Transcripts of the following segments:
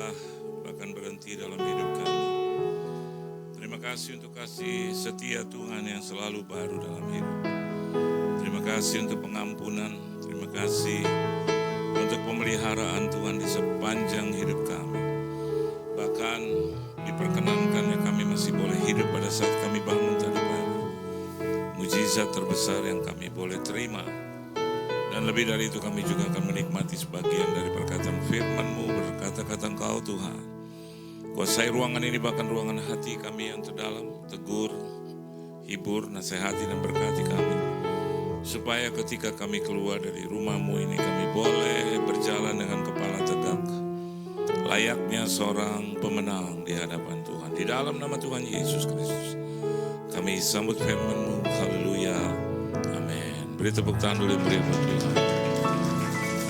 telah bahkan berhenti dalam hidup kami. Terima kasih untuk kasih setia Tuhan yang selalu baru dalam hidup. Terima kasih untuk pengampunan, terima kasih untuk pemeliharaan Tuhan di sepanjang hidup kami. Bahkan diperkenankannya kami masih boleh hidup pada saat kami bangun tadi pagi. Mujizat terbesar yang kami boleh terima. Dan lebih dari itu kami juga akan menikmati sebagian dari perkataan firman-Mu, berkata-kata Engkau Tuhan. Kuasai ruangan ini, bahkan ruangan hati kami yang terdalam, tegur, hibur, nasihati dan berkati kami. Supaya ketika kami keluar dari rumah-Mu ini, kami boleh berjalan dengan kepala tegak. Layaknya seorang pemenang di hadapan Tuhan. Di dalam nama Tuhan Yesus Kristus, kami sambut firman-Mu. Haleluya. Beri tepuk tangan dulu yang meriah buat Tuhan.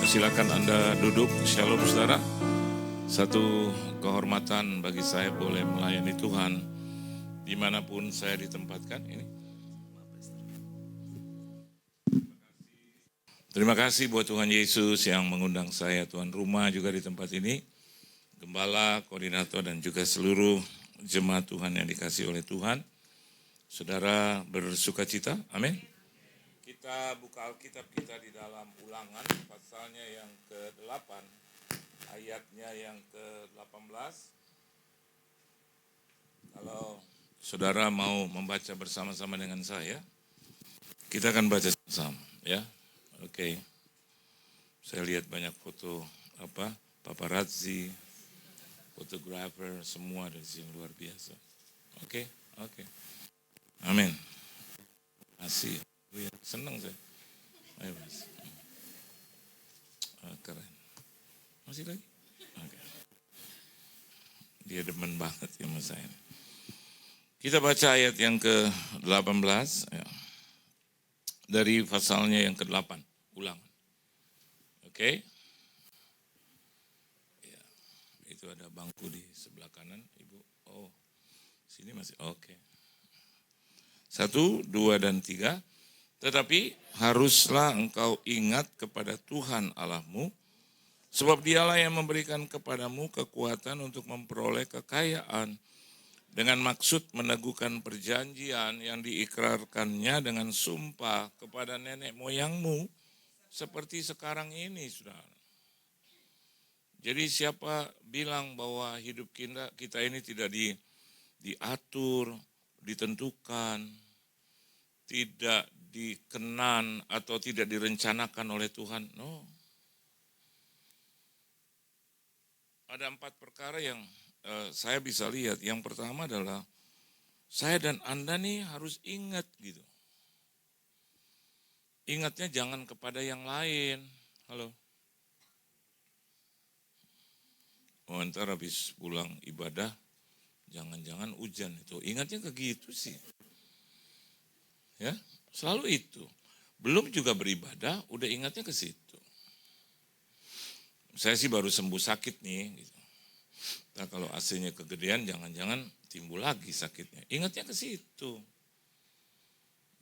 Silakan Anda duduk. Shalom saudara. Satu kehormatan bagi saya boleh melayani Tuhan dimanapun saya ditempatkan ini. Terima kasih buat Tuhan Yesus yang mengundang saya, tuan rumah juga di tempat ini, gembala, koordinator dan juga seluruh jemaat Tuhan yang dikasihi oleh Tuhan. Saudara bersukacita, amin. Kita buka Alkitab kita di dalam Ulangan, pasalnya yang ke-8, ayatnya yang ke-18. Kalau saudara mau membaca bersama-sama dengan saya, kita akan baca sama, ya. Oke. Saya lihat banyak foto paparazzi, fotografer, semua dari sini luar biasa. Oke. Amin. Masih. Senang saya. Ayo mas. Keren. Masih lagi? Okay. Dia demen banget ya sama saya. Kita baca ayat yang ke-18 ya. Dari pasalnya yang ke-8, Ulangan. Oke. Ya, itu ada bangku di sebelah kanan, Ibu. Oh, sini masih. Oke. 1, 2, dan 3. Tetapi haruslah engkau ingat kepada Tuhan Allahmu, sebab dialah yang memberikan kepadamu kekuatan untuk memperoleh kekayaan, dengan maksud meneguhkan perjanjian yang diikrarkannya dengan sumpah kepada nenek moyangmu, seperti sekarang ini, saudara. Jadi siapa bilang bahwa hidup kita ini tidak diatur, ditentukan, tidak dikenan atau tidak direncanakan oleh Tuhan. No. Ada 4 perkara yang saya bisa lihat. Yang pertama adalah saya dan Anda nih harus ingat gitu. Ingatnya jangan kepada yang lain. Halo. Oh, ntar habis pulang ibadah, jangan-jangan hujan itu. Ingatnya ke gitu sih. Ya. Selalu itu. Belum juga beribadah, udah ingatnya ke situ. Saya sih baru sembuh sakit nih. Gitu. Nah, kalau AC-nya kegedean, jangan-jangan timbul lagi sakitnya. Ingatnya ke situ.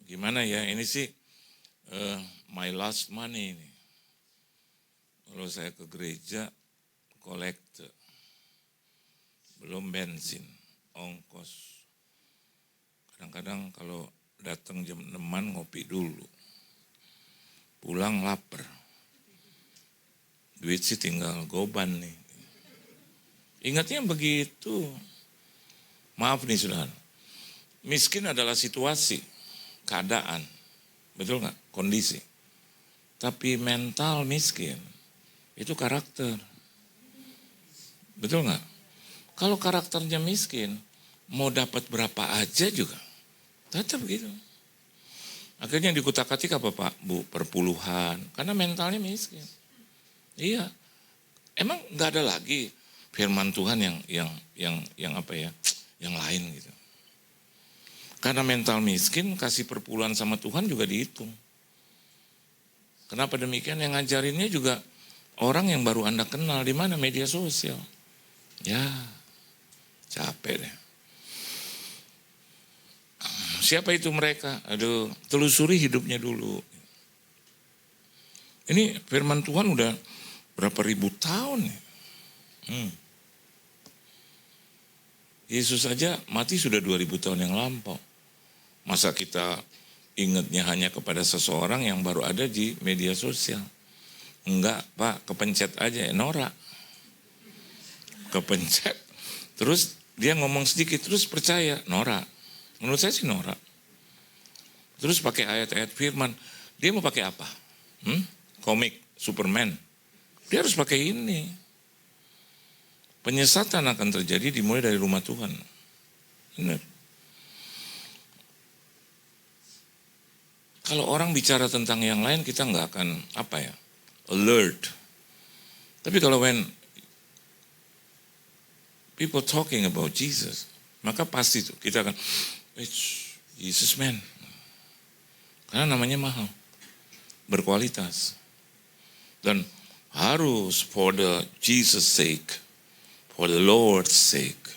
Gimana ya, ini sih my last money ini. Kalau saya ke gereja, kolekte. Belum bensin, ongkos. Kadang-kadang kalau datang jam 6 ngopi dulu. Pulang lapar. Duit sih tinggal goban nih. Ingatnya begitu. Maaf nih saudara. Miskin adalah situasi, keadaan. Betul nggak? Kondisi. Tapi mental miskin, itu karakter. Betul nggak? Kalau karakternya miskin, mau dapat berapa aja juga. Tetap begitu. Akhirnya dikutak-katik apa Pak, Bu? Perpuluhan. Karena mentalnya miskin. Iya. Emang nggak ada lagi firman Tuhan yang apa ya? Yang lain gitu. Karena mental miskin, kasih perpuluhan sama Tuhan juga dihitung. Kenapa demikian? Yang ngajarinnya juga orang yang baru Anda kenal. Di mana? Media sosial. Ya, capek deh. Siapa itu mereka? Aduh, telusuri hidupnya dulu. Ini firman Tuhan udah berapa ribu tahun ya? Yesus saja mati sudah 2000 tahun yang lampau. Masa kita ingatnya hanya kepada seseorang yang baru ada di media sosial? Enggak, Pak, kepencet aja, norak. Kepencet, terus dia ngomong sedikit, terus percaya, norak. Menurut saya sih norak. Terus pakai ayat-ayat firman, dia mau pakai apa? Komik, Superman. Dia harus pakai ini. Penyesatan akan terjadi dimulai dari rumah Tuhan. Benar. Kalau orang bicara tentang yang lain, kita nggak akan alert. Tapi kalau when people talking about Jesus, maka pasti tuh kita akan, Jesus man. Karena namanya mahal, berkualitas. Dan harus for the Jesus sake, for the Lord's sake.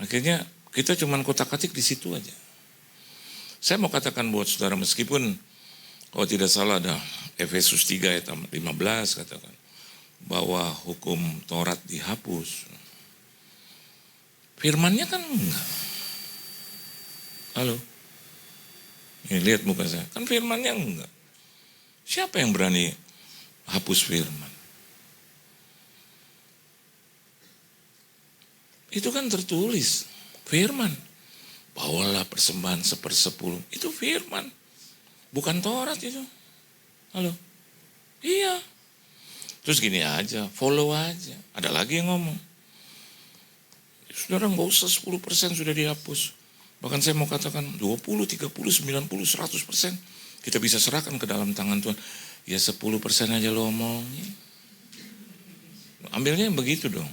Akhirnya kita cuman kotak-katik di situ aja. Saya mau katakan buat saudara, meskipun kalau tidak salah ada Efesus 3 ayat 15 katakan bahwa hukum Taurat dihapus. Firmannya kan enggak. Halo? Ini lihat muka saya. Kan firmannya enggak. Siapa yang berani hapus firman? Itu kan tertulis. Firman. Bawalah persembahan 1/10. Itu firman. Bukan Taurat itu. Halo? Iya. Terus gini aja, follow aja. Ada lagi yang ngomong. Saudara nggak usah 10% sudah dihapus. Bahkan saya mau katakan 20, 30, 90, 100%. Kita bisa serahkan ke dalam tangan Tuhan. Ya 10% aja lo omongin. Ambilnya yang begitu dong.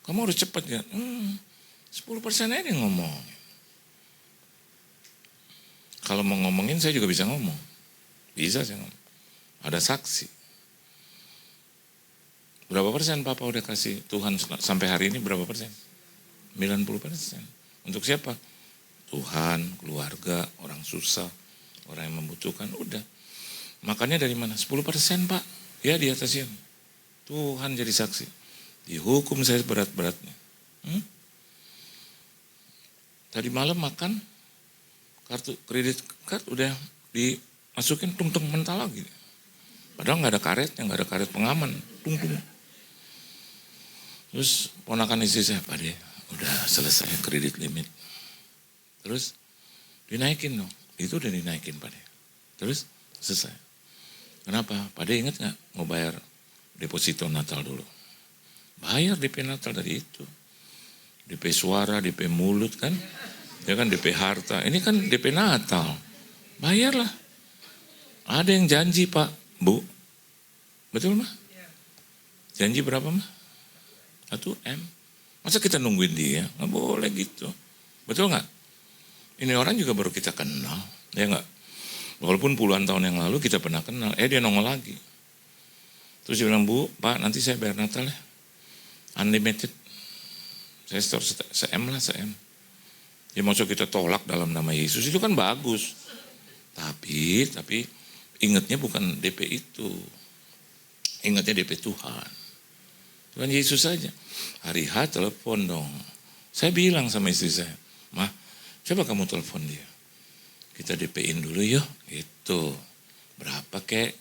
Kamu harus cepat ya. 10% aja yang ngomong. Kalau mau ngomongin saya juga bisa ngomong. Bisa saya ngomong. Ada saksi. Berapa persen Papa udah kasih Tuhan sampai hari ini berapa persen? 90%. Untuk siapa? Tuhan, keluarga, orang susah, orang yang membutuhkan. Udah. Makannya dari mana? 10% Pak. Ya di atasnya. Tuhan jadi saksi. Dihukum saya berat-beratnya. Tadi malam makan, kartu kredit card udah dimasukin tung-tung mental lagi. Padahal nggak ada karetnya, nggak ada karet pengaman, tung-tung. Terus ponakan istri saya, Pak De, udah selesai kredit limit. Terus dinaikin dong, itu udah dinaikin Pak De. Terus selesai. Kenapa? Pak De ingat nggak mau bayar deposito Natal dulu? Bayar DP Natal dari itu. DP suara, DP mulut kan. Ya kan DP harta, ini kan DP Natal, bayarlah. Ada yang janji Pak, Bu, betul mah? Janji berapa mah? 1M. Masa kita nungguin dia? Nggak boleh gitu, betul nggak? Ini orang juga baru kita kenal, ya nggak? Walaupun puluhan tahun yang lalu kita pernah kenal, dia nongol lagi. Terus dia bilang, Bu, Pak nanti saya bayar Natal ya, unlimited. Saya store se-M lah, se-M. Ya maksud kita tolak dalam nama Yesus itu kan bagus. Tapi ingatnya bukan DP itu. Ingatnya DP Tuhan. Tuhan Yesus saja. Hari H telepon dong. Saya bilang sama istri saya, Mah, coba kamu telepon dia. Kita DP-in dulu yuk. Gitu. Berapa kek?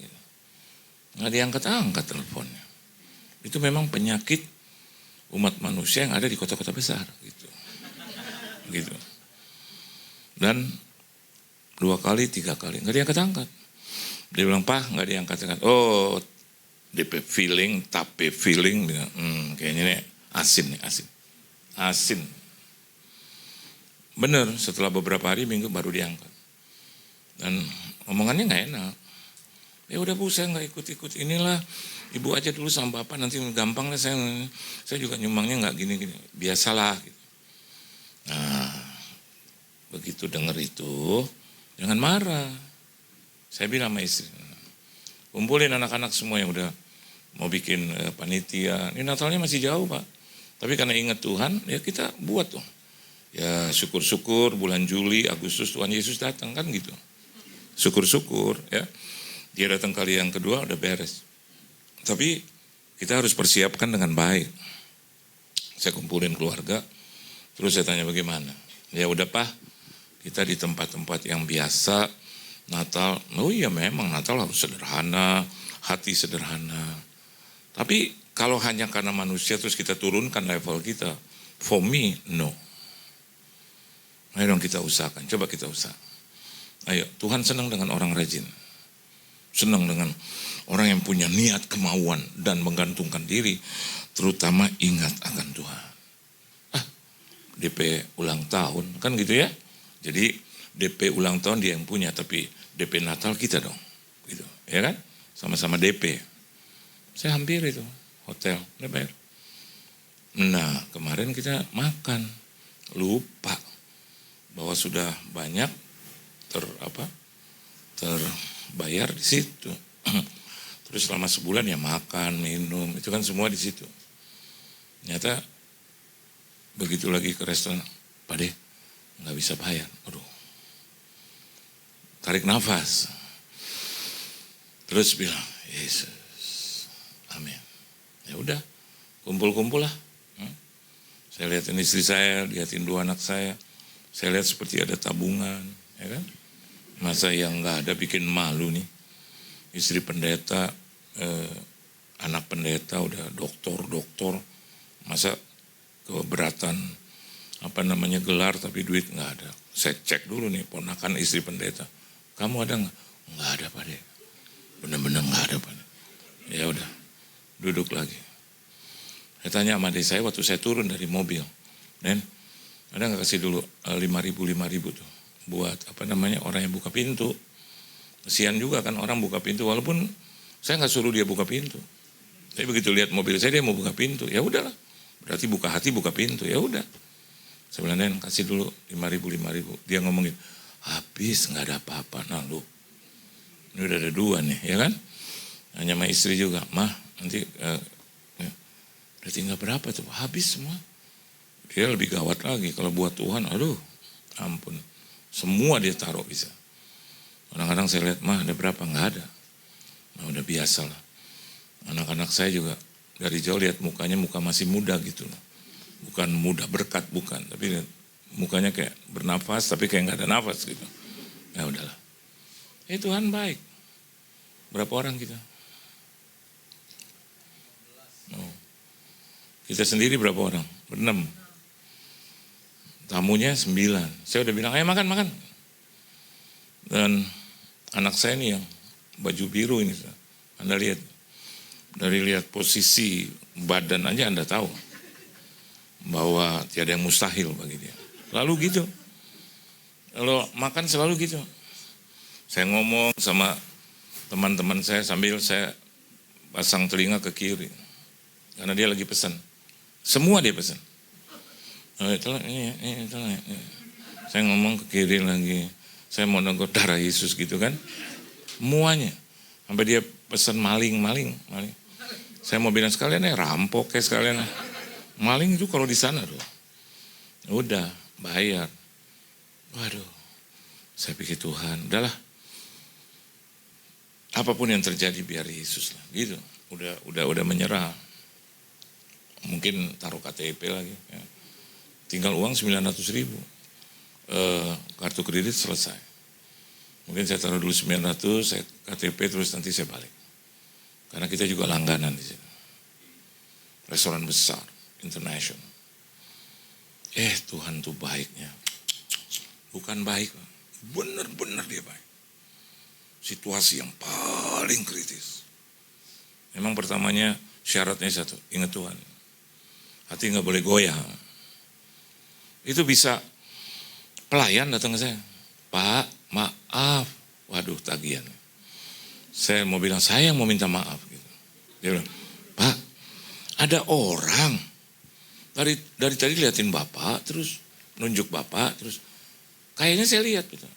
Nggak diangkat-angkat teleponnya. Itu memang penyakit umat manusia yang ada di kota-kota besar. Gitu. Dan 2 kali, 3 kali nggak diangkat-angkat. Dia bilang, Pak nggak diangkat-angkat. Oh, DP feeling, tape feeling, kayaknya ini asin. Bener, setelah beberapa hari, minggu baru diangkat. Dan omongannya nggak enak. Ya udah Bu, saya nggak ikut-ikut inilah. Ibu aja dulu sama Bapak, nanti gampang lah saya juga nyumbangnya nggak gini-gini. Biasalah. Gitu. Nah, begitu dengar itu, jangan marah. Saya bilang sama istri, kumpulin anak-anak semua yang udah mau bikin panitia. Ini Natalnya masih jauh Pak. Tapi karena ingat Tuhan, ya kita buat dong. Ya syukur-syukur bulan Juli, Agustus Tuhan Yesus datang kan gitu. Syukur-syukur ya. Dia datang kali yang kedua udah beres. Tapi kita harus persiapkan dengan baik. Saya kumpulin keluarga, terus saya tanya bagaimana. Ya udah Pak, kita di tempat-tempat yang biasa, Natal, oh iya memang Natal harus sederhana, hati sederhana. Tapi kalau hanya karena manusia terus kita turunkan level kita, for me, no. Ayo dong kita usahakan, coba kita usaha. Ayo, Tuhan senang dengan orang rajin. Senang dengan orang yang punya niat, kemauan, dan menggantungkan diri. Terutama ingat akan Tuhan. DP ulang tahun, kan gitu ya. Jadi DP ulang tahun dia yang punya, tapi DP Natal kita dong. Gitu, ya kan? Sama-sama DP. Saya hampir itu, hotel, udah bayar. Nah, kemarin kita makan, lupa bahwa sudah banyak terbayar di situ. Terus selama sebulan ya makan, minum, itu kan semua di situ. Ternyata begitu lagi ke restoran, Pak De, nggak bisa bayar. Aduh, tarik nafas. Terus bilang, Yesus, amin. Ya udah, kumpul-kumpul lah. Saya lihatin istri saya, lihatin 2 anak saya lihat seperti ada tabungan, ya kan? Masa yang nggak ada bikin malu nih. Istri pendeta, anak pendeta udah doktor, masa keberatan gelar tapi duit nggak ada. Saya cek dulu nih ponakan istri pendeta, kamu ada nggak? Nggak ada Pak De, benar-benar nggak ada Pak De. Ya udah, duduk lagi. Saya tanya sama adik saya waktu saya turun dari mobil, Nen, ada nggak kasih dulu 5.000 tuh buat orang yang buka pintu. Kesian juga kan orang buka pintu, walaupun saya nggak suruh dia buka pintu. Tapi begitu lihat mobil saya dia mau buka pintu, ya udahlah. Berarti buka hati buka pintu, ya udah. Saya bilang, Nen, kasih dulu 5.000. Dia ngomongin, habis nggak ada apa-apa. Nah lu, ini udah ada 2 nih, ya kan? Hanya sama istri juga, Mah, nanti udah tinggal berapa tuh? Habis semua. Dia lebih gawat lagi kalau buat Tuhan, aduh, ampun. Semua dia taruh bisa. Kadang-kadang saya lihat, Mah ada berapa? Nggak ada. Nah udah biasa lah. Anak-anak saya juga dari jauh lihat mukanya muka masih muda gitu loh. Bukan muda berkat, bukan. Tapi lihat, mukanya kayak bernafas tapi kayak nggak ada nafas gitu. Ya udahlah. Tuhan baik. Berapa orang kita? Oh. Kita sendiri berapa orang? 6. Tamunya 9. Saya udah bilang, ayo makan. Dan anak saya nih yang baju biru ini, Anda lihat. Dari lihat posisi badan aja Anda tahu. Bahwa tiada yang mustahil bagi dia. Lalu gitu. Kalau makan selalu gitu. Saya ngomong sama teman-teman saya sambil saya pasang telinga ke kiri. Karena dia lagi pesan. Semua dia pesan. Ini. Saya ngomong ke kiri lagi. Saya mau nengok darah Yesus gitu kan. Semuanya. Sampai dia pesan maling. Saya mau bilang sekalian rampok kayak sekalian. Maling itu kalau di sana tuh. Udah bayar. Waduh. Saya pikir Tuhan, udahlah. Apapun yang terjadi biar Yesus lah. Gitu. Udah menyerah. Mungkin taruh KTP lagi. Ya. Tinggal uang 900.000. Kartu kredit selesai. Mungkin saya taruh dulu 900, saya KTP terus nanti saya balik. Karena kita juga langganan di sini. Restoran besar, international. Tuhan tuh baiknya. Bukan baik, benar-benar dia baik. Situasi yang paling kritis. Memang pertamanya syaratnya satu, ingat Tuhan. Hati nggak boleh goyah. Itu bisa pelayan datang ke saya. Pak, maaf. Waduh, tagihan. Saya mau bilang, saya mau minta maaf. Gitu. Dia bilang, Pak, ada orang. Dari tadi liatin Bapak, terus nunjuk Bapak, terus kayaknya saya lihat. Gitu.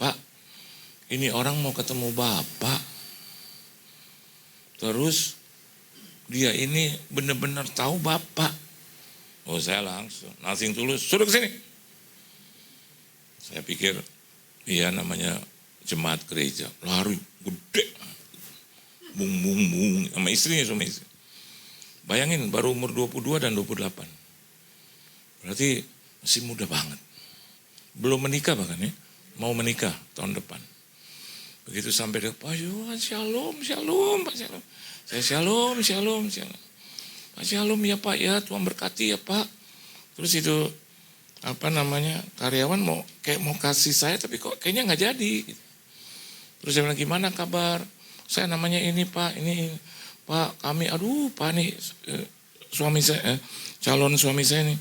Pak, ini orang mau ketemu Bapak. Terus dia ini benar-benar tahu Bapak. Oh saya langsung, nothing tulus, suruh ke sini. Saya pikir, iya namanya jemaat gereja, lari gede, bung, sama istrinya sama istri. Bayangin baru umur 22 dan 28. Berarti masih muda banget. Belum menikah bahkan ya. Mau menikah tahun depan. Begitu sampai dia, Pak Yohan, shalom, Pak Shalom. Saya shalom. Pak Shalom ya Pak ya, Tuhan berkati ya Pak. Terus itu karyawan mau kasih saya tapi kok kayaknya nggak jadi. Terus saya bilang gimana kabar? Saya namanya ini Pak, ini Pak kami, Pak nih suami saya, calon suami saya nih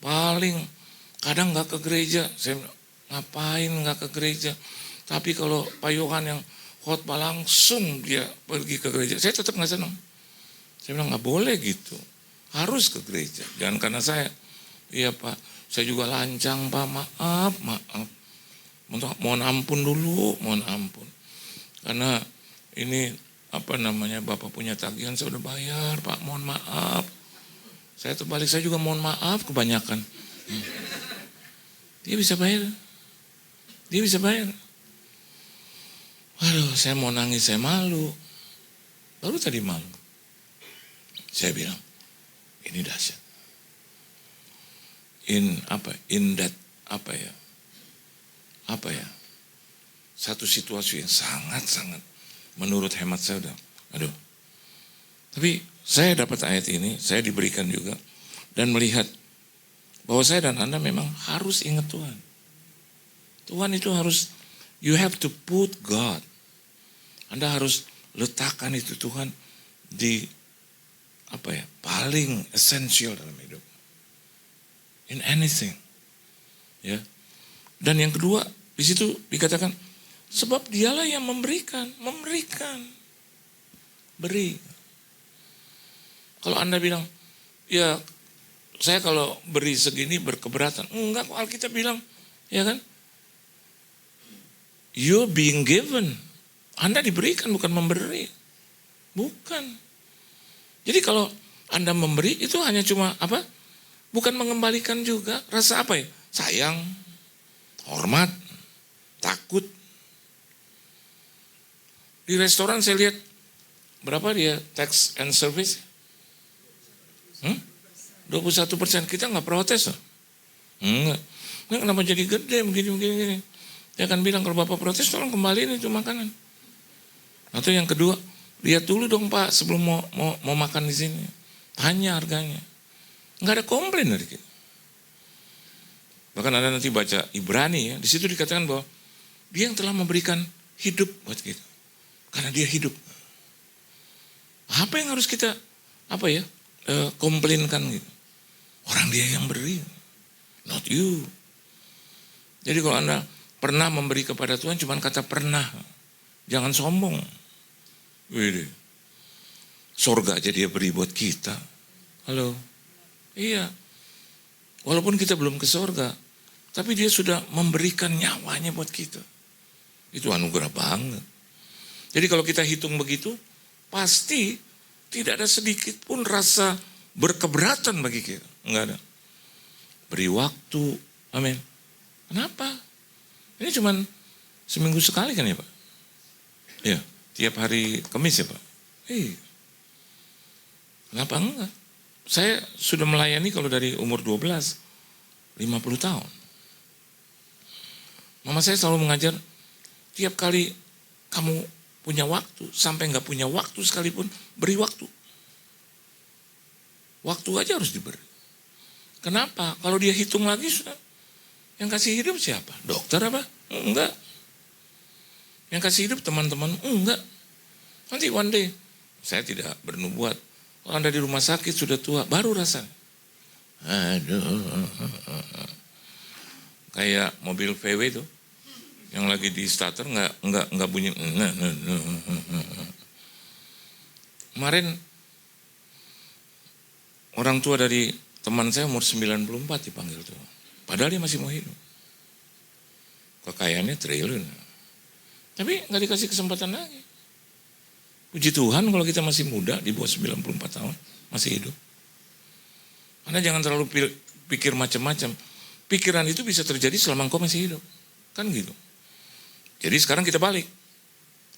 paling kadang nggak ke gereja. Saya bilang, ngapain nggak ke gereja? Tapi kalau Pak Yohan yang khotbah langsung dia pergi ke gereja, saya tetap nggak senang. Saya bilang nggak boleh gitu, harus ke gereja. Jangan karena saya, iya Pak, saya juga lancang Pak, maaf. Mohon ampun dulu, mohon ampun. Karena ini Bapak punya tagihan saya udah bayar Pak, mohon maaf. Saya terbalik, saya juga mohon maaf kebanyakan. Dia bisa bayar. Aduh, saya mau nangis, saya malu. Baru tadi malu. Saya bilang, ini dahsyat. Satu situasi yang sangat-sangat menurut hemat saya udah, aduh. Tapi saya dapat ayat ini, saya diberikan juga dan melihat bahwa saya dan Anda memang harus ingat Tuhan. Tuhan itu harus, you have to put God. Anda harus letakkan itu Tuhan di paling esensial dalam hidup. In anything. Ya. Dan yang kedua, di situ dikatakan sebab dialah yang memberikan. Beri. Kalau Anda bilang, ya saya kalau beri segini berkeberatan. Enggak, kok Alkitab bilang, ya kan? You're being given. Anda diberikan, bukan memberi. Bukan. Jadi kalau Anda memberi, itu hanya cuma bukan mengembalikan juga. Rasa apa ya? Sayang, hormat, takut. Di restoran saya lihat, berapa dia tax and service? 21%. Kita nggak protes loh. Enggak. Kenapa jadi gede begini. Dia akan bilang kalau Bapak protes tolong kembaliin itu makanan. Atau yang kedua, lihat dulu dong Pak sebelum mau makan di sini. Tanya harganya. Nggak ada komplain dari kita. Bahkan Anda nanti baca Ibrani ya, di situ dikatakan bahwa dia yang telah memberikan hidup buat kita. Karena dia hidup. Apa yang harus kita komplainkan gitu? Orang dia yang beri, not you. Jadi kalau Anda pernah memberi kepada Tuhan, cuman kata pernah. Jangan sombong. Wih, surga aja dia beri buat kita. Halo? Iya. Walaupun kita belum ke surga, tapi dia sudah memberikan nyawanya buat kita. Itu anugerah banget. Jadi kalau kita hitung begitu, pasti tidak ada sedikit pun rasa berkeberatan bagi kita. Enggak ada. Beri waktu. Amin. Kenapa? Ini cuman seminggu sekali kan ya Pak? Iya. Tiap hari Kamis ya Pak? Iya. Kenapa enggak? Saya sudah melayani kalau dari umur 12, 50 tahun. Mama saya selalu mengajar, tiap kali kamu punya waktu, sampai enggak punya waktu sekalipun, beri waktu. Waktu aja harus diberi. Kenapa? Kalau dia hitung lagi sudah, yang kasih hidup siapa? Dokter apa? Enggak. Yang kasih hidup teman-teman? Enggak. Nanti one day, saya tidak bernubuat. Kalau Anda di rumah sakit sudah tua, baru rasanya. Aduh. Kayak mobil VW itu, yang lagi di starter enggak bunyi. Kemarin orang tua dari teman saya umur 94 dipanggil tuh. Padahal dia masih mau hidup. Kekayaannya triliun. Tapi nggak dikasih kesempatan lagi. Puji Tuhan kalau kita masih muda, di bawah 94 tahun, masih hidup. Anda jangan terlalu pikir macam-macam. Pikiran itu bisa terjadi selama engkau masih hidup. Kan gitu. Jadi sekarang kita balik.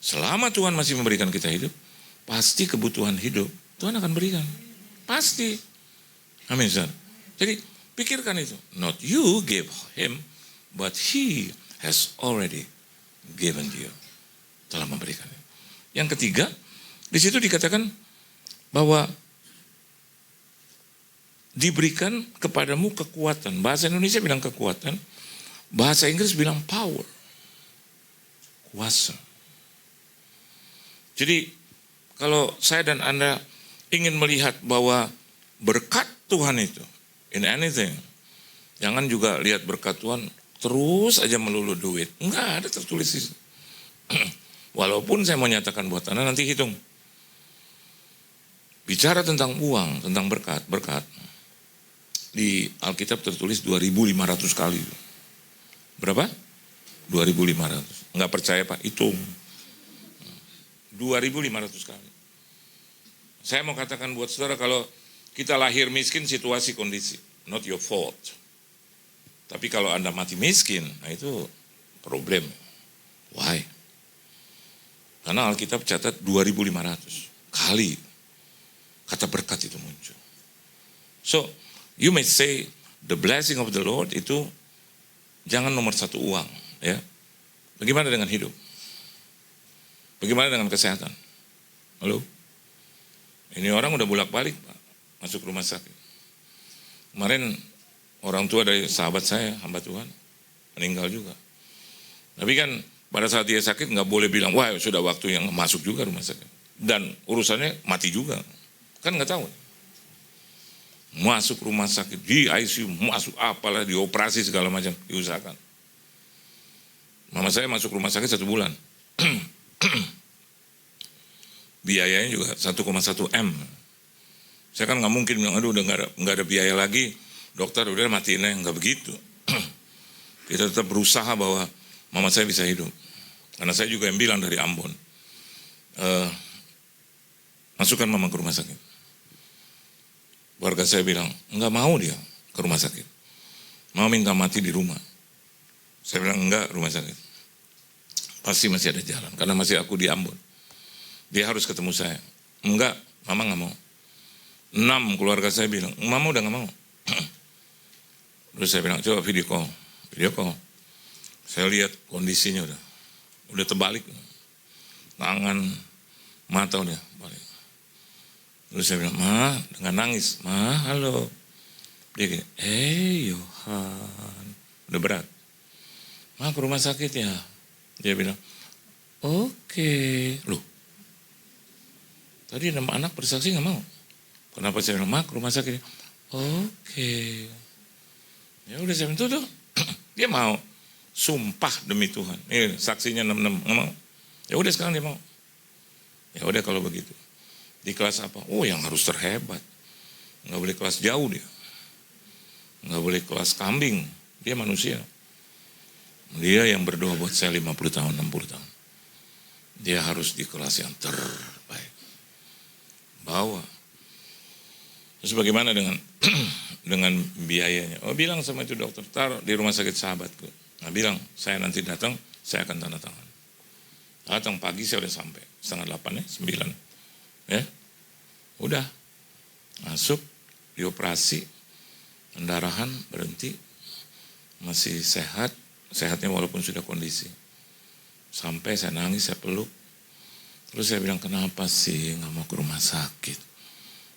Selama Tuhan masih memberikan kita hidup, pasti kebutuhan hidup Tuhan akan berikan. Pasti. Amin, saudara. Jadi pikirkan itu. Not you gave him, but he has already given you. Telah memberikan. Yang ketiga, di situ dikatakan bahwa diberikan kepadamu kekuatan. Bahasa Indonesia bilang kekuatan, bahasa Inggris bilang power. Kuasa. Jadi kalau saya dan Anda ingin melihat bahwa berkat Tuhan itu, in anything, jangan juga lihat berkat Tuhan terus aja melulu duit. Enggak ada tertulis di situ. Walaupun saya mau nyatakan buat Anda, nanti hitung. Bicara tentang uang, tentang berkat, di Alkitab tertulis 2.500 kali. Berapa? 2.500. Enggak percaya Pak, hitung. 2.500 kali. Saya mau katakan buat saudara, kalau kita lahir miskin, situasi kondisi, not your fault. Tapi kalau Anda mati miskin, nah itu problem. Why? Karena Alkitab catat 2.500 kali kata berkat itu muncul. So, you may say the blessing of the Lord itu jangan nomor satu uang, ya. Bagaimana dengan hidup? Bagaimana dengan kesehatan? Halo? Ini orang udah bolak-balik, Pak, masuk rumah sakit. Kemarin orang tua dari sahabat saya, hamba Tuhan, meninggal juga. Tapi kan pada saat dia sakit nggak boleh bilang, wah sudah waktu yang masuk juga rumah sakit. Dan urusannya mati juga. Kan nggak tahu. Masuk rumah sakit, di ICU, masuk apalah, dioperasi segala macam, diusahakan. Mama saya masuk rumah sakit 1 bulan. Biayanya juga 1,1 M. Saya kan nggak mungkin bilang, aduh udah nggak ada biaya lagi, dokter udah matiin aja, nggak begitu. Kita tetap berusaha bahwa mama saya bisa hidup. Karena saya juga yang bilang dari Ambon, masukkan mama ke rumah sakit. Warga saya bilang, nggak mau dia ke rumah sakit. Mau minta mati di rumah. Saya bilang, enggak, rumah sakit. Pasti masih ada jalan, karena masih aku di Ambon. Dia harus ketemu saya. Enggak, mama nggak mau. 6 keluarga saya bilang, mama udah nggak mau. Terus saya bilang, coba video call. Video call. Saya lihat kondisinya udah terbalik. Tangan, mata udah balik. Terus saya bilang, ma, dengan nangis, ma, halo. Dia gini, Yohan, udah berat. Ma, ke rumah sakit ya. Dia bilang, oke. Loh, tadi 6 anak bersaksi nggak mau. Kenapa saya bilang, ma, ke rumah sakit? Oke. Ya udah saya bilang, tuh. Dia mau. Sumpah demi Tuhan. Ini saksinya 66, nggak mau. Ya udah sekarang dia mau. Ya udah kalau begitu. Di kelas apa? Oh, yang harus terhebat. Nggak boleh kelas jauh dia. Nggak boleh kelas kambing. Dia manusia. Dia yang berdoa buat saya 50 tahun, 60 tahun. Dia harus di kelas yang terbaik. Bawa. Terus bagaimana dengan dengan biayanya? Oh, bilang sama itu dokter, taruh di rumah sakit sahabatku. Nah, bilang, saya nanti datang, saya akan tanda tangan. Datang pagi saya udah sampai, 7:30 ya, 9. Ya, udah. Masuk, dioperasi, pendarahan berhenti, masih sehat, sehatnya walaupun sudah kondisi. Sampai saya nangis, saya peluk. Terus saya bilang, kenapa sih nggak mau ke rumah sakit?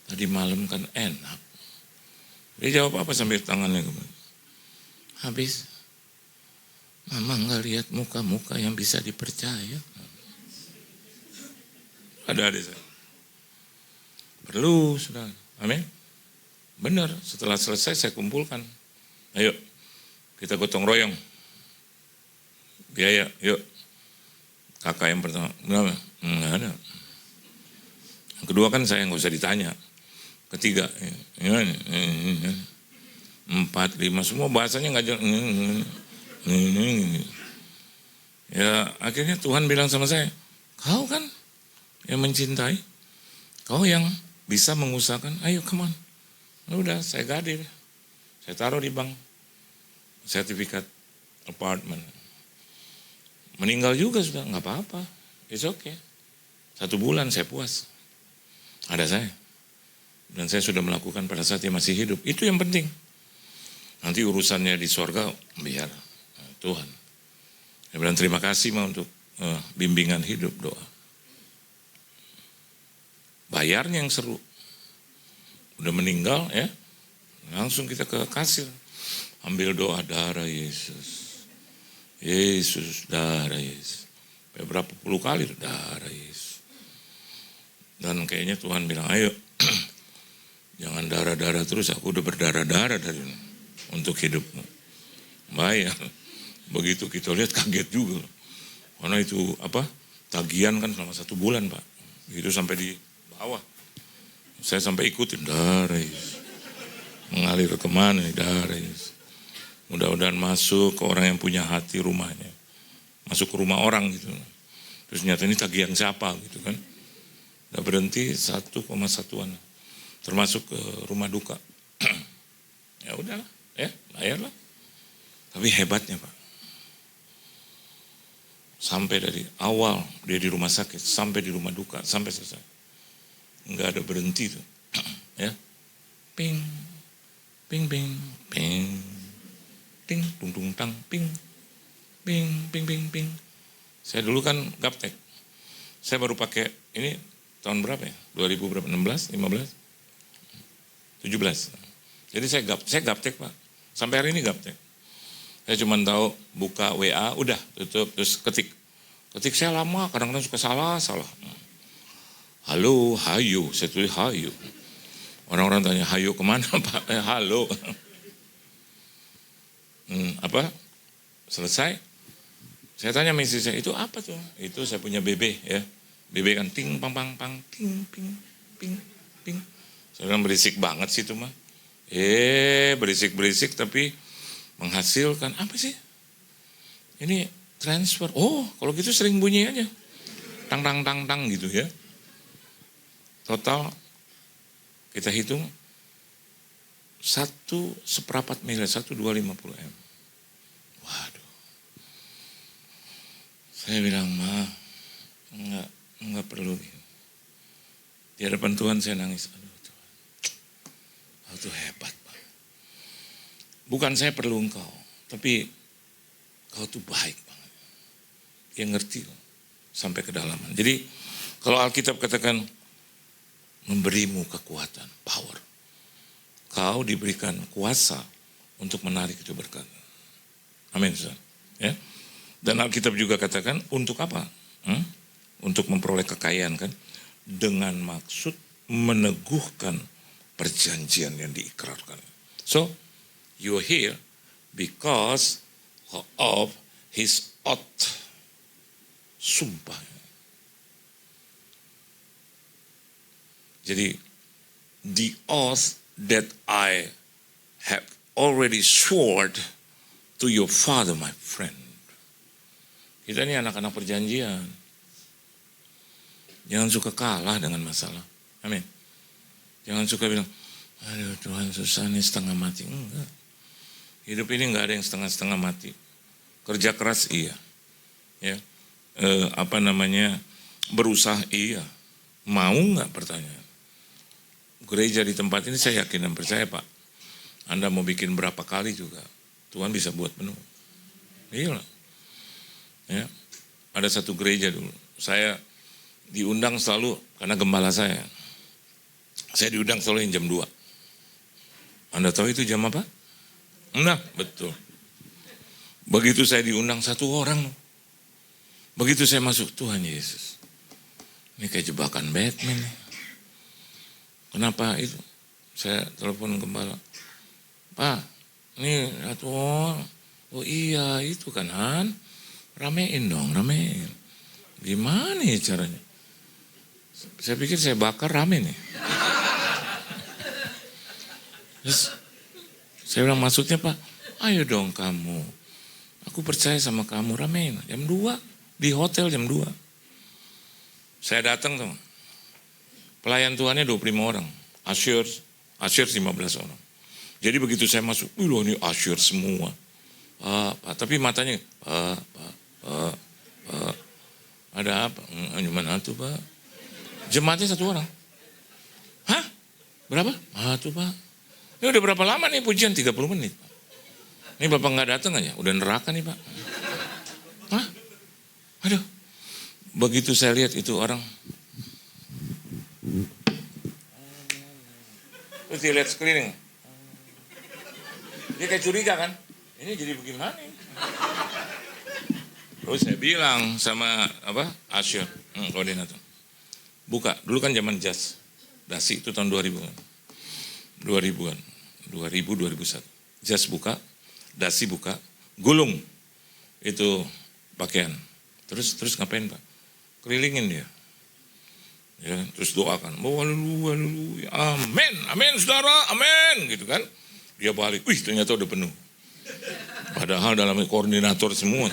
Tadi malam kan enak. Dia jawab apa sambil tangannya kemana? Habis, mama nggak lihat muka-muka yang bisa dipercaya. Ada saya. Perlu, sudah. Amin. Benar, setelah selesai saya kumpulkan. Ayo, kita gotong royong. Biaya, yuk. Kakak yang pertama, berapa? Nggak ada. Yang kedua kan saya nggak usah ditanya. Ketiga, 4, 5, semua bahasanya nggak jelas. Ya akhirnya Tuhan bilang sama saya, kau kan yang mencintai, kau yang bisa mengusahakan, ayo come on. Udah saya gadir, saya taruh di bank, sertifikat apartemen. Meninggal juga sudah, nggak apa-apa, it's okay. 1 bulan saya puas, ada saya. Dan saya sudah melakukan pada saat dia masih hidup. Itu yang penting. Nanti urusannya di sorga, biar Tuhan. Saya bilang terima kasih untuk bimbingan hidup doa. Bayarnya yang seru. Udah meninggal ya, langsung kita ke kasir. Ambil doa darah Yesus. Yesus, darah Yesus. Berapa puluh kali darah Yesus. Dan kayaknya Tuhan bilang, ayo jangan darah-darah terus, aku udah berdarah-darah dari ini untuk hidupmu. Bayar. Begitu kita lihat kaget juga. Karena itu tagihan kan selama 1 bulan Pak. Itu sampai di bawah. Saya sampai ikutin darah Yesus. Mengalir kemana nih darah Yesus. Mudah-mudahan masuk ke orang yang punya hati rumahnya. Masuk ke rumah orang gitu. Terus nyata ini tagihan siapa gitu kan. Udah berhenti 1,1-an. Termasuk ke rumah duka. Ya udahlah, ya bayarlah. Tapi hebatnya Pak. Sampai dari awal dia di rumah sakit, sampai di rumah duka, sampai selesai. Enggak ada berhenti tuh. Ya. Ping, ping, ping, ping, ting, tung, tung, tang, ping, ping, ping, ping, ping. Saya dulu kan gaptek. Saya baru pakai, ini tahun berapa ya? 2000 berapa? 16, 15? 17. Jadi saya gaptek Pak. Sampai hari ini gaptek. Saya cuma tahu buka WA, udah tutup, terus ketik. Ketik saya lama, kadang-kadang suka salah. Halo, hayu, saya tulis hayu. Orang-orang tanya, hayu kemana Pak? Halo. Selesai. Saya tanya istri saya, itu apa tuh? Itu saya punya BB ya. BB kan ting, pang, pang, pang, ting, ping, ping, ping. Saya bilang berisik banget sih itu mah. Berisik-berisik tapi menghasilkan, apa sih? Ini transfer. Oh, kalau gitu sering bunyi aja. Tang, tang, tang, tang gitu ya. Total kita hitung 1/4 miliar, 1,250 M. Waduh. Saya bilang, enggak perlu. Di hadapan Tuhan saya nangis. Aduh Tuhan, kau tuh hebat Pak. Bukan saya perlu engkau, tapi kau tuh baik banget. Dia ngerti sampai kedalaman. Jadi kalau Alkitab katakan, memberimu kekuatan, power. Kau diberikan kuasa untuk menarik itu berkat. Amin. Ya. Dan Alkitab juga katakan untuk apa? Untuk memperoleh kekayaan kan? Dengan maksud meneguhkan perjanjian yang diikrarkan. So, you're here because of his oath. Sumpah. Jadi, the oath that I have already sworn to your father, my friend. Kita ini anak-anak perjanjian. Jangan suka kalah dengan masalah. Amin. Jangan suka bilang, aduh Tuhan susah nih setengah mati. Enggak. Hidup ini enggak ada yang setengah-setengah mati. Kerja keras iya. Ya. Berusaha iya. Mau enggak pertanyaan? Gereja di tempat ini saya yakin dan percaya Pak. Anda mau bikin berapa kali juga, Tuhan bisa buat penuh. Iya lah. Ya. Ada satu gereja dulu, saya diundang selalu karena gembala saya. Saya diundang selalu jam 2. Anda tahu itu jam apa? Nah, betul. Begitu saya diundang 1 orang. Begitu saya masuk, Tuhan Yesus. Ini kayak jebakan Batman nih. Kenapa itu? Saya telepon gembala. Pak, ini 1 orang. Oh iya, itu kan Han. Ramein dong, ramein. Gimana ya caranya? Saya pikir saya bakar rame nih. Terus saya bilang maksudnya Pak, ayo dong kamu. Aku percaya sama kamu, ramein. Jam 2, di hotel jam 2. Saya datang tuh. Pelayan Tuhannya 25 orang. Ushers 15 orang. Jadi begitu saya masuk, ini usher semua. Pak, tapi matanya, Pak, ada apa? Gimana tuh Pak? Jemaatnya 1 orang. Hah? Berapa? Tuh Pak. Ini udah berapa lama nih pujian? 30 menit. Ini Bapak nggak datang aja, udah neraka nih Pak. Hah? Aduh. Begitu saya lihat itu orang. Terus dia lihat sekeliling. Dia kayak curiga kan? Ini jadi bagaimana ini? Terus saya bilang sama Asyur, koordinator. Buka, dulu kan zaman jazz. Dasi itu tahun 2000-an. 2000-an. 2001. Jazz buka, dasi buka, gulung itu pakaian. Terus ngapain Pak? Kelilingin dia. Ya, terus doakan. Haleluya, amin, amin saudara, amin, gitu kan. Dia balik, wih ternyata udah penuh. Padahal dalamnya koordinator semua.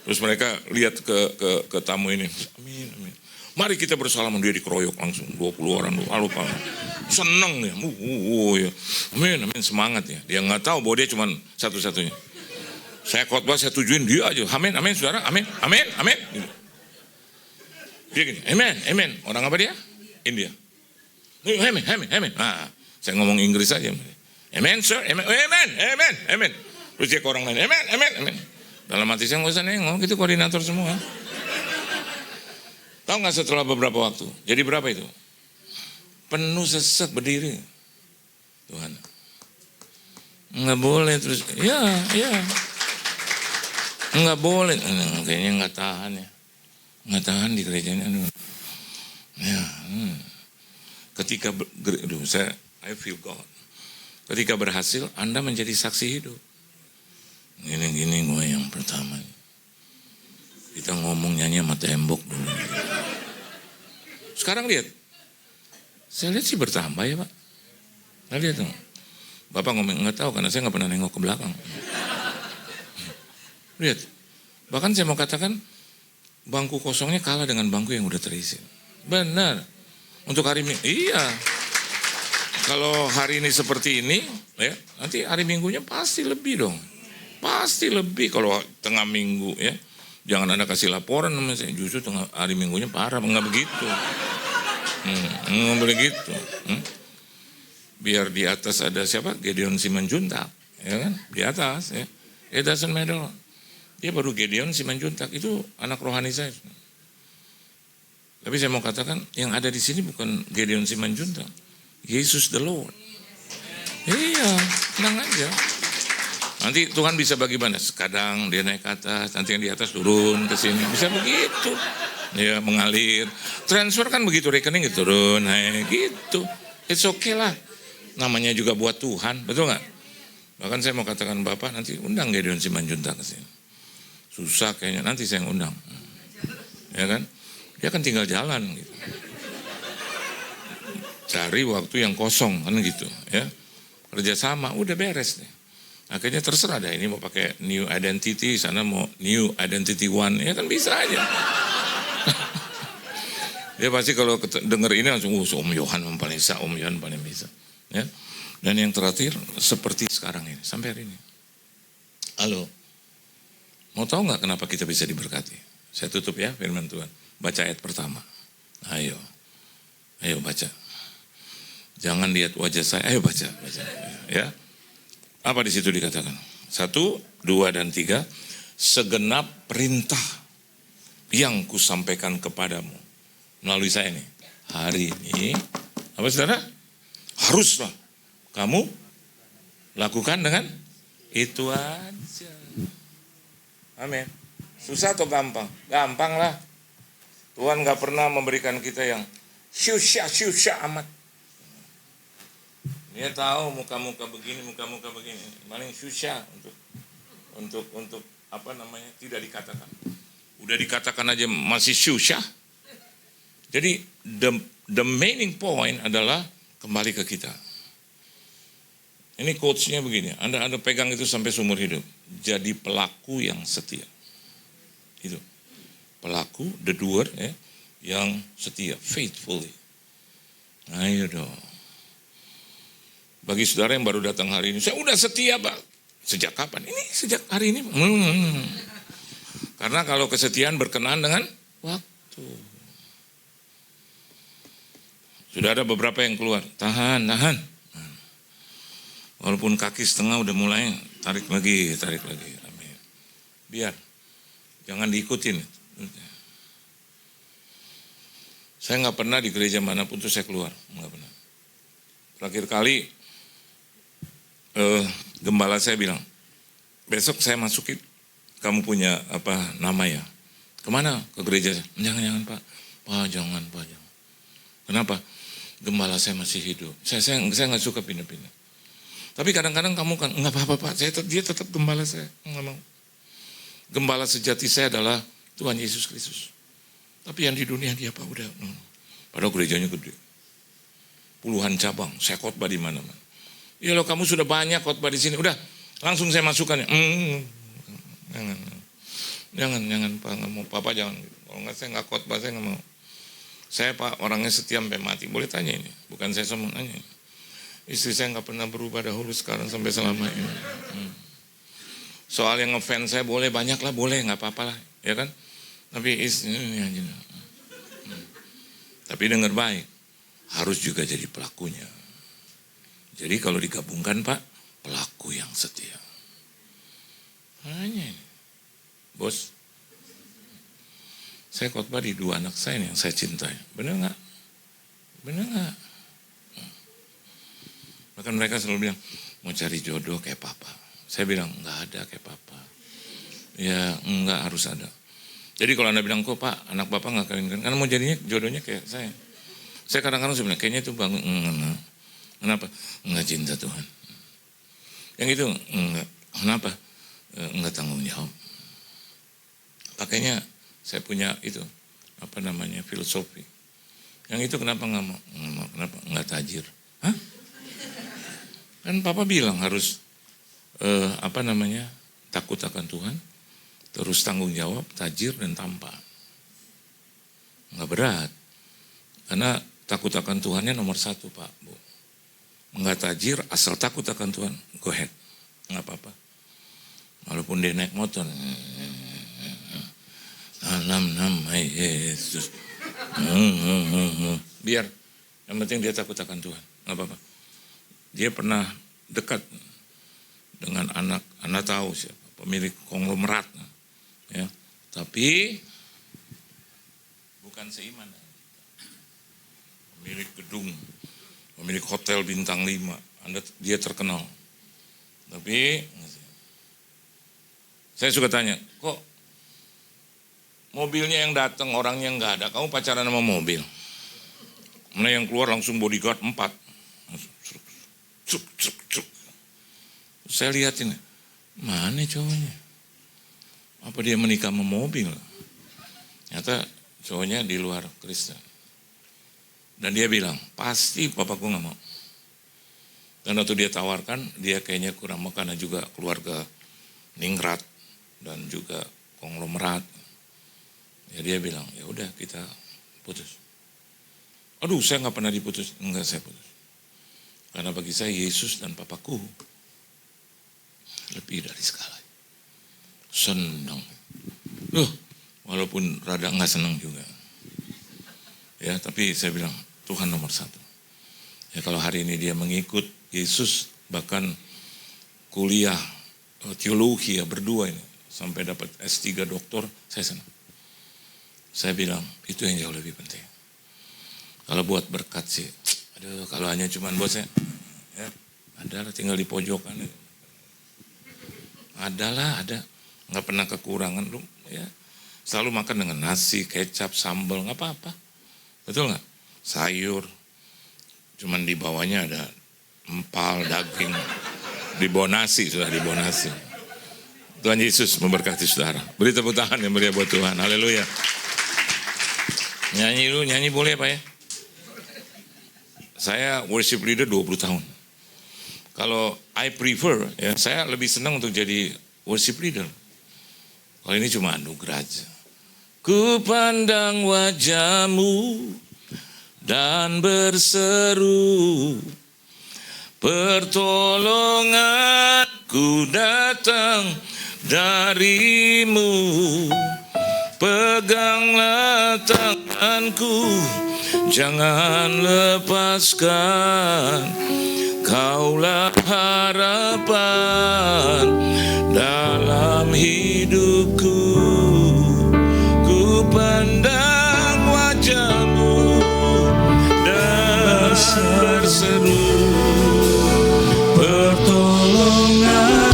Terus mereka lihat ke tamu ini, amin, amin. Mari kita bersalaman, dia dikeroyok langsung 20 orang. Lalu Pak, seneng ya, ya. Amin, amin, semangat ya. Dia nggak tahu bahwa dia cuma satu-satunya. Saya khotbah, saya tujuin dia aja, amin, amin saudara, amin, amin, amin. Gitu. Dia gini, amen, amen. Orang apa dia? India. Amen, amen, amen. Nah, saya ngomong Inggris aja. Amen, sir, amen, amen, amen, amen. Terus dia ke orang lain, amen, amen, amen. Dalam hati saya nggak usah nengok, itu koordinator semua. Tahu nggak setelah beberapa waktu? Jadi berapa itu? Penuh sesek berdiri. Tuhan. Nggak boleh terus, ya. Nggak boleh, kayaknya nggak tahan ya. Nggak tahan di gerejanya. Ya, ketika I feel God. Ketika berhasil, Anda menjadi saksi hidup. Gini gue yang pertama. Kita ngomong nyanyi sama tembok dulu. Sekarang lihat. Saya lihat sih bertambah ya Pak. Saya lihat tuh. Bapak ngomong nggak tahu karena saya nggak pernah nengok ke belakang. Lihat. Bahkan saya mau katakan bangku kosongnya kalah dengan bangku yang udah terisi. Benar. Untuk hari ini, iya. Kalau hari ini seperti ini, ya, nanti hari Minggunya pasti lebih dong. Pasti lebih kalau tengah minggu ya. Jangan Anda kasih laporan sama saya, justru tengah hari Minggunya parah, enggak begitu. Enggak boleh gitu. Biar di atas ada siapa? Gideon Simanjuntak, ya kan? Di atas ya. It doesn't matter. Dia baru Gideon Simanjuntak, itu anak rohani saya. Tapi saya mau katakan, yang ada di sini bukan Gideon Simanjuntak. Yesus the Lord. Iya, tenang aja. Nanti Tuhan bisa bagaimana? Kadang dia naik ke atas, nanti yang di atas turun ke sini. Bisa begitu. Ya, mengalir. Transfer kan begitu, rekening gitu, turun, naik gitu. It's okay lah. Namanya juga buat Tuhan, betul nggak? Bahkan saya mau katakan Bapak, nanti undang Gideon Simanjuntak ke sini. Susah kayaknya, nanti saya undang. Ya kan? Dia kan tinggal jalan gitu. Cari waktu yang kosong kan gitu ya. Kerjasama udah beres nih. Akhirnya terserah dah, ini mau pakai new identity, sana mau new identity one, ya kan bisa aja. Dia pasti kalau denger ini langsung, Om Yohan paling bisa, Om Yohan paling bisa. Ya. Dan yang terakhir, seperti sekarang ini, sampai hari ini. Halo, mau tahu nggak kenapa kita bisa diberkati? Saya tutup ya firman Tuhan. Baca ayat pertama. Ayo baca. Jangan lihat wajah saya, ayo baca. Ya. Apa di situ dikatakan? 1, 2, dan 3. Segenap perintah yang kusampaikan kepadamu melalui saya nih. Hari ini, apa saudara? Haruslah kamu lakukan dengan itu aja. Amin. Susah atau gampang? Gampang lah. Tuhan gak pernah memberikan kita yang syusya amat. Dia tahu muka-muka begini. Paling susah untuk apa namanya, tidak dikatakan. Udah dikatakan aja masih susah. Jadi the main point adalah kembali ke kita. Ini quotes-nya begini, Anda pegang itu sampai seumur hidup. Jadi pelaku yang setia. Itu. Pelaku, the doer ya, yang setia, faithfully. Ayo dong. Bagi saudara yang baru datang hari ini, saya udah setia Pak. Sejak kapan? Ini sejak hari ini. Karena kalau kesetiaan berkenaan dengan waktu. Sudah ada beberapa yang keluar, tahan. Walaupun kaki setengah udah mulai, tarik lagi. Amin. Biar, jangan diikutin. Saya nggak pernah di gereja manapun tuh saya keluar, nggak pernah. Terakhir kali gembala saya bilang, besok saya masukin, kamu punya nama ya? Kemana? Ke gereja. Jangan Pak, jangan. Kenapa? Gembala saya masih hidup. Saya nggak suka pindah-pindah. Tapi kadang-kadang kamu kan nggak apa-apa Pak, dia tetap gembala saya, nggak mau. Gembala sejati saya adalah Tuhan Yesus Kristus. Tapi yang di dunia dia apa udah? Padahal gerejanya gede, puluhan cabang, saya khotbah di mana-mana. Ya lo kamu sudah banyak khotbah di sini, udah langsung saya masukkan ya. Jangan Pak, nggak mau. Papa jangan. Kalau nggak saya nggak khotbah, saya nggak mau. Saya Pak orangnya setia sampai mati. Boleh tanya ini, bukan saya sombong nanya. Istri saya nggak pernah berubah dahulu sekarang sampai selama ini. Soal yang ngefans saya boleh banyak lah, boleh nggak apa-apa lah, ya kan? Tapi istri ini aja. Tapi dengar baik, harus juga jadi pelakunya. Jadi kalau digabungkan Pak, pelaku yang setia. Hanya ini, bos. Saya khotbah di 2 anak saya yang saya cintai. Benar nggak? Bahkan mereka selalu bilang, mau cari jodoh kayak papa. Saya bilang, nggak ada kayak papa. Ya, nggak harus ada. Jadi kalau Anda bilang, kok Pak, anak Bapak nggak kawin-kawin, karena mau jadinya jodohnya kayak saya. Saya kadang-kadang sebenarnya, kayaknya itu bangun, kenapa? Nggak cinta Tuhan. Yang itu, enggak. Kenapa? Nggak tanggung jawab. Pakainya, saya punya itu, filosofi. Yang itu kenapa nggak mau? Kenapa? Nggak tajir. Hah? Kan Papa bilang harus takut akan Tuhan, terus tanggung jawab, tajir dan tampan. Nggak berat, karena takut akan Tuhannya nomor 1 Pak, Bu. Nggak tajir, asal takut akan Tuhan, go ahead, nggak apa-apa. Walaupun dia naik motor, nama Yesus, biar, yang penting dia takut akan Tuhan, nggak apa-apa. Dia pernah dekat dengan anak tahu siapa, pemilik konglomerat, ya. Tapi bukan seiman. Pemilik gedung, pemilik hotel bintang 5, dia terkenal. Tapi saya suka tanya, kok mobilnya yang datang, orangnya nggak ada, kamu pacaran sama mobil? Mana yang keluar langsung bodyguard 4. Saya lihatin, mana cowoknya? Apa dia menikah sama mobil? Ternyata cowoknya di luar Kristen. Dan dia bilang, pasti papaku nggak mau. Dan waktu dia tawarkan, dia kayaknya kurang mau karena juga keluarga ningrat dan juga konglomerat. Ya dia bilang, ya udah kita putus. Aduh, saya nggak pernah diputus. Enggak, saya putus. Karena bagi saya Yesus dan papaku lebih dari segala. Senang. Walaupun rada nggak senang juga. Ya, tapi saya bilang Tuhan nomor 1. Ya kalau hari ini dia mengikut Yesus, bahkan kuliah teologi ya berdua ini sampai dapat S3 doktor, saya senang. Saya bilang itu yang jauh lebih penting. Kalau buat berkat sih, aduh kalau hanya cuman bosnya, ya adalah tinggal di pojokan. Ada, nggak pernah kekurangan lu, ya selalu makan dengan nasi, kecap, sambal, nggak apa-apa, betul nggak? Sayur, cuman di bawahnya ada empal, daging, di bawah nasi, sudah di bawah nasi. Tuhan Yesus memberkati saudara. Beri tepuk tangan yang meriah buat Tuhan. Haleluya. Nyanyi boleh Pak ya? Saya worship leader 20 tahun. Kalau I prefer, ya saya lebih senang untuk jadi worship leader. Kalau ini cuma anugerah aja. Ku pandang wajah-Mu dan berseru, pertolonganku datang dari-Mu. Peganglah tanganku, jangan lepaskan. Kaulah harapan dalam hidupku. Ku pandang wajah-Mu dan berseru, pertolongan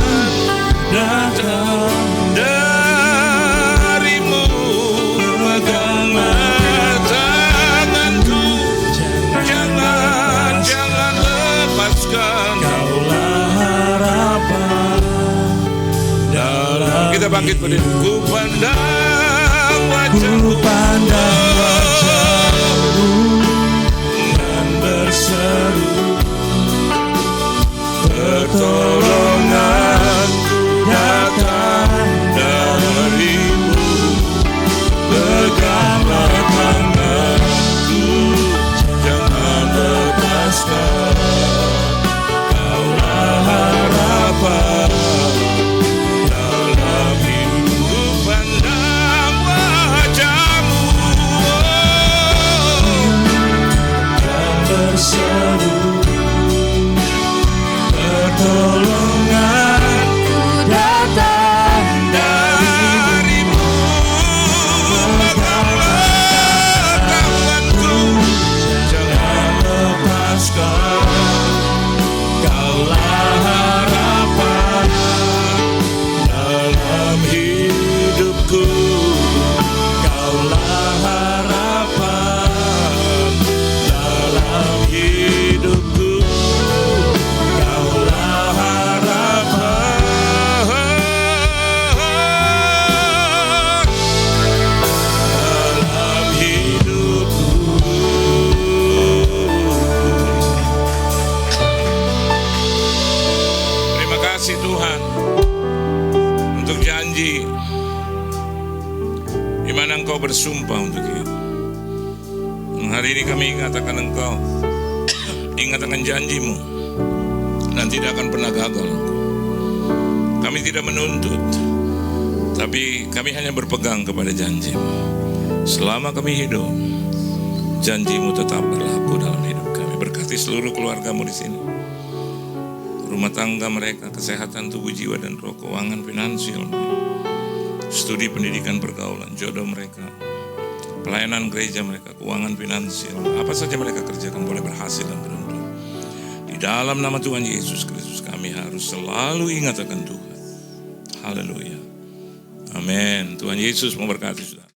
datang dari-Mu. Peganglah tanganku, jangan lepaskan. Kaulah harapan dalam. Kita bangkit berdiri. Ku pandang wajah-Mu dan berseru, pertolonganku datang dari-Mu. Peganglah tanganku, jangan lepaskan. Kaulah harapan dalam hidupku. Pandang wajah-Mu dan berseru, pertolonganku datang dari-Mu. Peganglah tanganku, jangan lepaskan. Kaulah harapan dalam hidupku. Kaulah harapan dalam hidupku. Kaulah harapan dalam hidupku. Terima kasih Tuhan untuk janji di mana Engkau bersumpah untuk kita. Hari ini kami ingatkan Engkau, ingatkan janji-Mu, dan tidak akan pernah gagal. Kami tidak menuntut, tapi kami hanya berpegang kepada janji-Mu. Selama kami hidup, janji-Mu tetap berlaku dalam hidup kami. Berkati seluruh keluarga-Mu di sini, rumah tangga mereka, kesehatan tubuh, jiwa, dan roh, keuangan, finansial, studi pendidikan, pergaulan, jodoh mereka, pelayanan gereja mereka, keuangan finansial, apa saja mereka kerjakan boleh berhasil dan beruntung. Di dalam nama Tuhan Yesus Kristus kami harus selalu ingat akan Tuhan. Haleluya. Amin. Tuhan Yesus memberkati saudara.